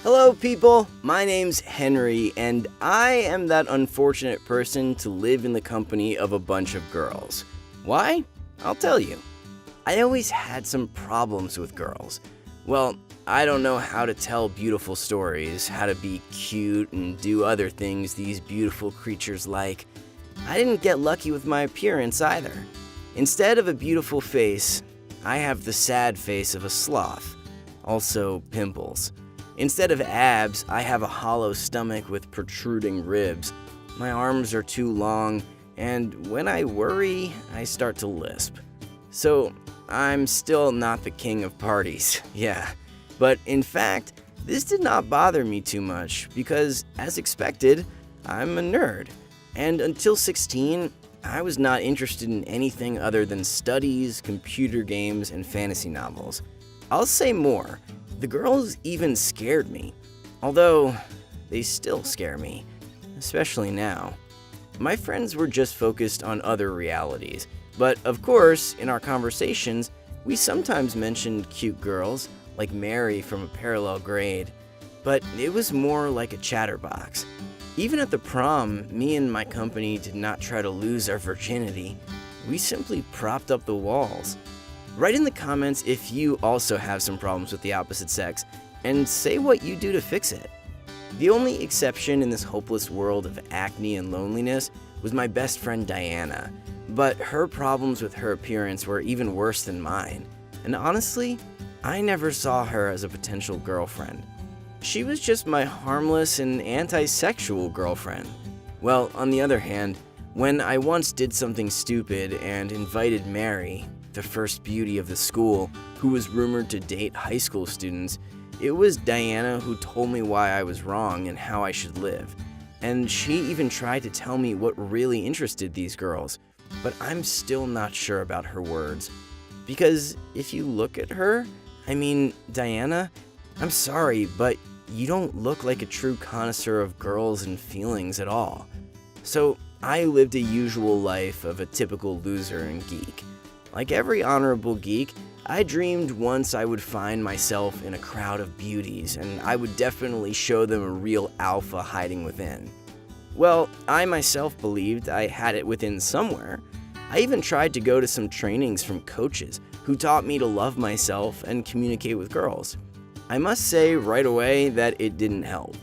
Hello, people. My name's Henry, and I am that unfortunate person to live in the company of a bunch of girls. Why? I'll tell you. I always had some problems with girls. Well, I don't know how to tell beautiful stories, how to be cute and do other things these beautiful creatures like. I didn't get lucky with my appearance either. Instead of a beautiful face, I have the sad face of a sloth. Also, pimples. Instead of abs, I have a hollow stomach with protruding ribs. My arms are too long, and when I worry, I start to lisp. So, I'm still not the king of parties, yeah. But in fact, this did not bother me too much because, as expected, I'm a nerd. And until 16, I was not interested in anything other than studies, computer games, and fantasy novels. I'll say more. The girls even scared me, although they still scare me, especially now. My friends were just focused on other realities, but of course, in our conversations, we sometimes mentioned cute girls, like Mary from a parallel grade, but it was more like a chatterbox. Even at the prom, me and my company did not try to lose our virginity. We simply propped up the walls. Write in the comments if you also have some problems with the opposite sex, and say what you do to fix it. The only exception in this hopeless world of acne and loneliness was my best friend Diana, but her problems with her appearance were even worse than mine, and honestly, I never saw her as a potential girlfriend. She was just my harmless and anti-sexual girlfriend. Well, on the other hand, when I once did something stupid and invited Mary, the first beauty of the school, who was rumored to date high school students, it was Diana who told me why I was wrong and how I should live. And she even tried to tell me what really interested these girls, but I'm still not sure about her words. Because if you look at her, Diana, I'm sorry, but you don't look like a true connoisseur of girls and feelings at all. So I lived a usual life of a typical loser and geek. Like every honorable geek, I dreamed once I would find myself in a crowd of beauties, and I would definitely show them a real alpha hiding within. Well, I myself believed I had it within somewhere. I even tried to go to some trainings from coaches who taught me to love myself and communicate with girls. I must say right away that it didn't help.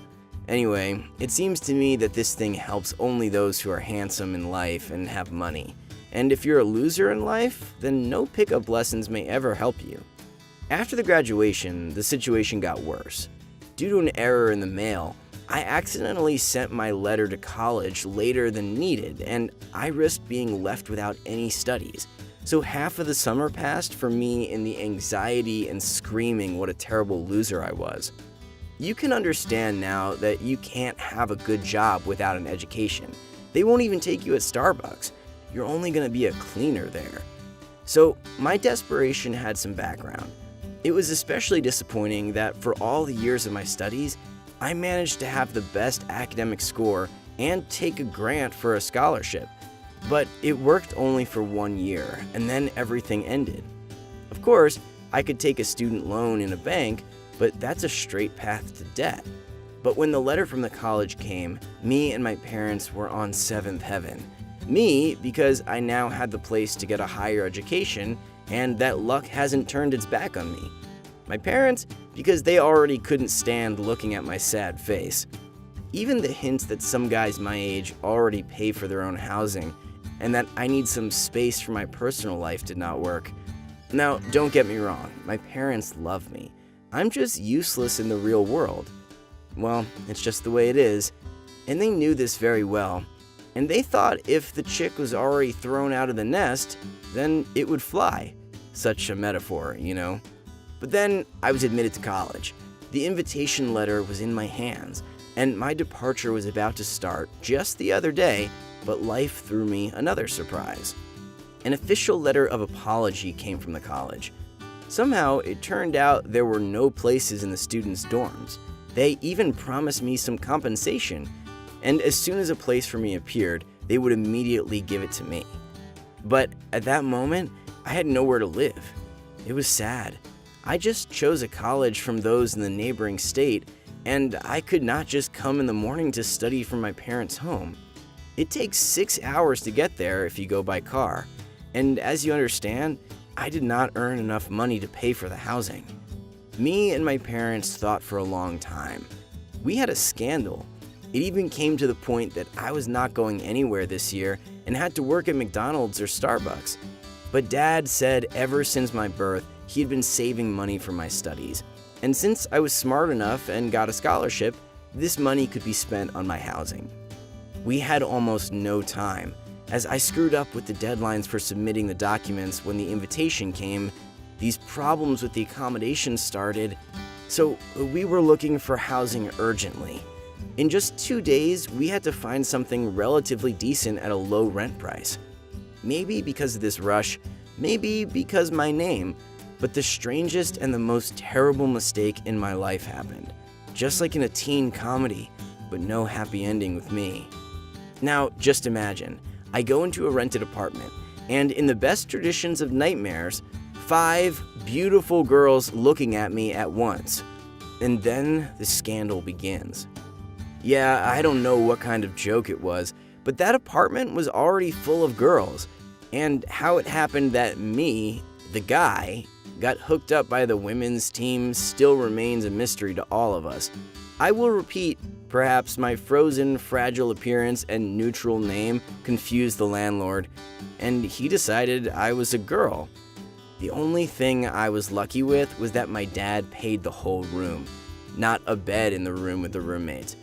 Anyway, it seems to me that this thing helps only those who are handsome in life and have money. And if you're a loser in life, then no pickup lessons may ever help you. After the graduation, the situation got worse. Due to an error in the mail, I accidentally sent my letter to college later than needed, and I risked being left without any studies. So half of the summer passed for me in the anxiety and screaming what a terrible loser I was. You can understand now that you can't have a good job without an education. They won't even take you at Starbucks. You're only going to be a cleaner there. So my desperation had some background. It was especially disappointing that for all the years of my studies, I managed to have the best academic score and take a grant for a scholarship. But it worked only for 1 year, and then everything ended. Of course, I could take a student loan in a bank, but that's a straight path to debt. But when the letter from the college came, me and my parents were on seventh heaven. Me, because I now had the place to get a higher education, and that luck hasn't turned its back on me. My parents, because they already couldn't stand looking at my sad face. Even the hints that some guys my age already pay for their own housing, and that I need some space for my personal life did not work. Now, don't get me wrong, my parents love me. I'm just useless in the real world. Well, it's just the way it is, and they knew this very well. And they thought if the chick was already thrown out of the nest, then it would fly. Such a metaphor, you know? But then I was admitted to college. The invitation letter was in my hands, and my departure was about to start just the other day, but life threw me another surprise. An official letter of apology came from the college. Somehow, it turned out there were no places in the students' dorms. They even promised me some compensation, and as soon as a place for me appeared, they would immediately give it to me. But at that moment, I had nowhere to live. It was sad. I just chose a college from those in the neighboring state, and I could not just come in the morning to study from my parents' home. It takes 6 hours to get there if you go by car, and as you understand, I did not earn enough money to pay for the housing. Me and my parents thought for a long time. We had a scandal. It even came to the point that I was not going anywhere this year and had to work at McDonald's or Starbucks. But Dad said ever since my birth, he had been saving money for my studies. And since I was smart enough and got a scholarship, this money could be spent on my housing. We had almost no time, as I screwed up with the deadlines for submitting the documents when the invitation came. These problems with the accommodation started, so we were looking for housing urgently. In just 2 days, we had to find something relatively decent at a low rent price. Maybe because of this rush, maybe because my name, but the strangest and the most terrible mistake in my life happened. Just like in a teen comedy, but no happy ending with me. Now, just imagine, I go into a rented apartment, and in the best traditions of nightmares, 5 beautiful girls looking at me at once. And then the scandal begins. Yeah, I don't know what kind of joke it was, but that apartment was already full of girls, and how it happened that me, the guy, got hooked up by the women's team still remains a mystery to all of us. I will repeat, perhaps my frozen, fragile appearance and neutral name confused the landlord, and he decided I was a girl. The only thing I was lucky with was that my dad paid the whole room, not a bed in the room with the roommates.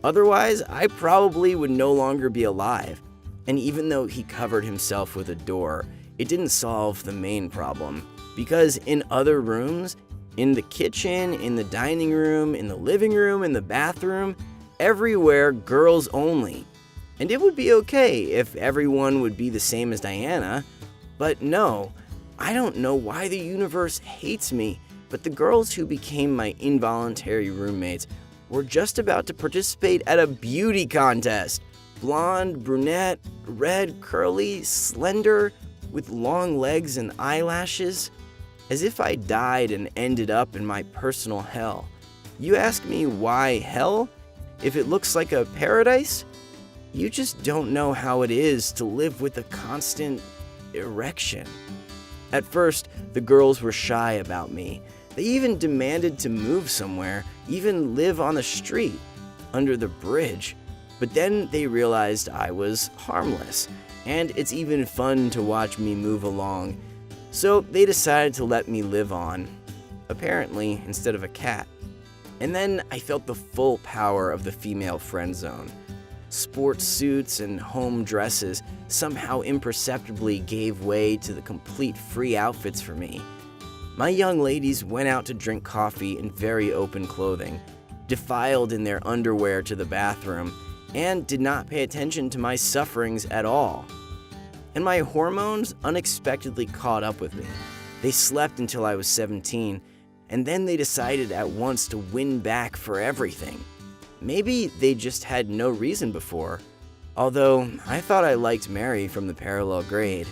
Otherwise, I probably would no longer be alive. And even though he covered himself with a door, it didn't solve the main problem. Because in other rooms, in the kitchen, in the dining room, in the living room, in the bathroom, everywhere girls only. And it would be okay if everyone would be the same as Diana. But no, I don't know why the universe hates me, but the girls who became my involuntary roommates were just about to participate at a beauty contest. Blonde, brunette, red, curly, slender, with long legs and eyelashes. As if I died and ended up in my personal hell. You ask me why hell? If it looks like a paradise? You just don't know how it is to live with a constant erection. At first, the girls were shy about me. They even demanded to move somewhere, even live on the street, under the bridge. But then they realized I was harmless, and it's even fun to watch me move along. So they decided to let me live on, apparently instead of a cat. And then I felt the full power of the female friend zone. Sports suits and home dresses somehow imperceptibly gave way to the complete free outfits for me. My young ladies went out to drink coffee in very open clothing, defiled in their underwear to the bathroom, and did not pay attention to my sufferings at all. And my hormones unexpectedly caught up with me. They slept until I was 17, and then they decided at once to win back for everything. Maybe they just had no reason before. Although I thought I liked Mary from the parallel grade,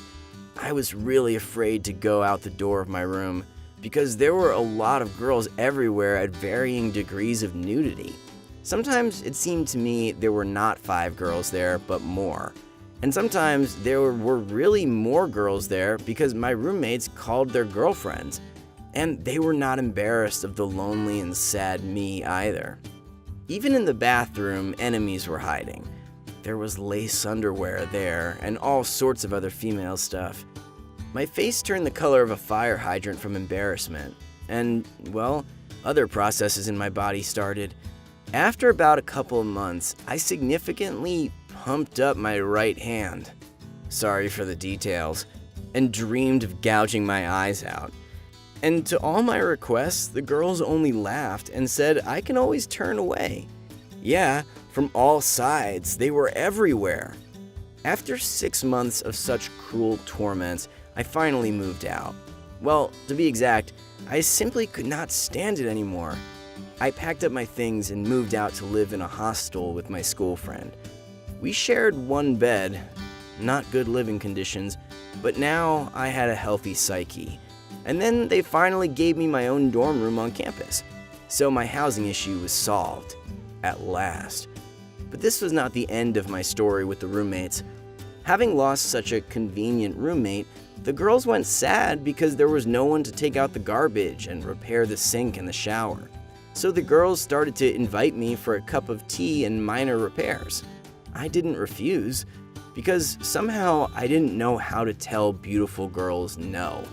I was really afraid to go out the door of my room because there were a lot of girls everywhere at varying degrees of nudity. Sometimes it seemed to me there were not 5 girls there, but more. And sometimes there were really more girls there because my roommates called their girlfriends. And they were not embarrassed of the lonely and sad me either. Even in the bathroom, enemies were hiding. There was lace underwear there and all sorts of other female stuff. My face turned the color of a fire hydrant from embarrassment. And, well, other processes in my body started. After about a couple of months, I significantly pumped up my right hand. Sorry for the details. And dreamed of gouging my eyes out. And to all my requests, the girls only laughed and said I can always turn away. Yeah, from all sides, they were everywhere. After 6 months of such cruel torments, I finally moved out. Well, to be exact, I simply could not stand it anymore. I packed up my things and moved out to live in a hostel with my school friend. We shared one bed, not good living conditions, but now I had a healthy psyche. And then they finally gave me my own dorm room on campus. So my housing issue was solved. At last. But this was not the end of my story with the roommates. Having lost such a convenient roommate, the girls went sad because there was no one to take out the garbage and repair the sink and the shower. So the girls started to invite me for a cup of tea and minor repairs. I didn't refuse, because somehow I didn't know how to tell beautiful girls no.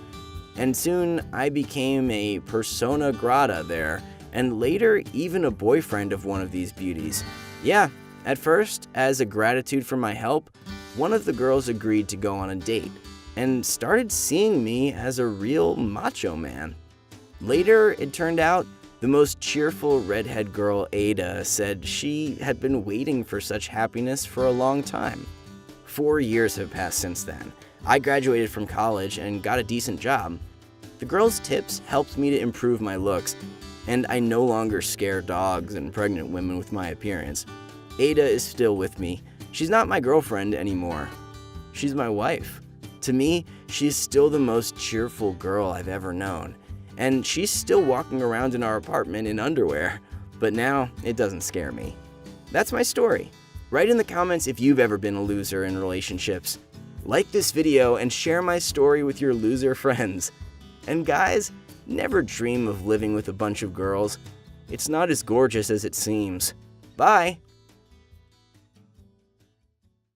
And soon I became a persona grata there, and later even a boyfriend of one of these beauties. Yeah, at first, as a gratitude for my help, one of the girls agreed to go on a date, and started seeing me as a real macho man. Later, it turned out, the most cheerful redhead girl, Ada, said she had been waiting for such happiness for a long time. 4 years have passed since then. I graduated from college and got a decent job. The girls' tips helped me to improve my looks, and I no longer scare dogs and pregnant women with my appearance. Ada is still with me. She's not my girlfriend anymore. She's my wife. To me, she's still the most cheerful girl I've ever known. And she's still walking around in our apartment in underwear, but now it doesn't scare me. That's my story. Write in the comments if you've ever been a loser in relationships. Like this video and share my story with your loser friends. And guys, never dream of living with a bunch of girls. It's not as gorgeous as it seems. Bye!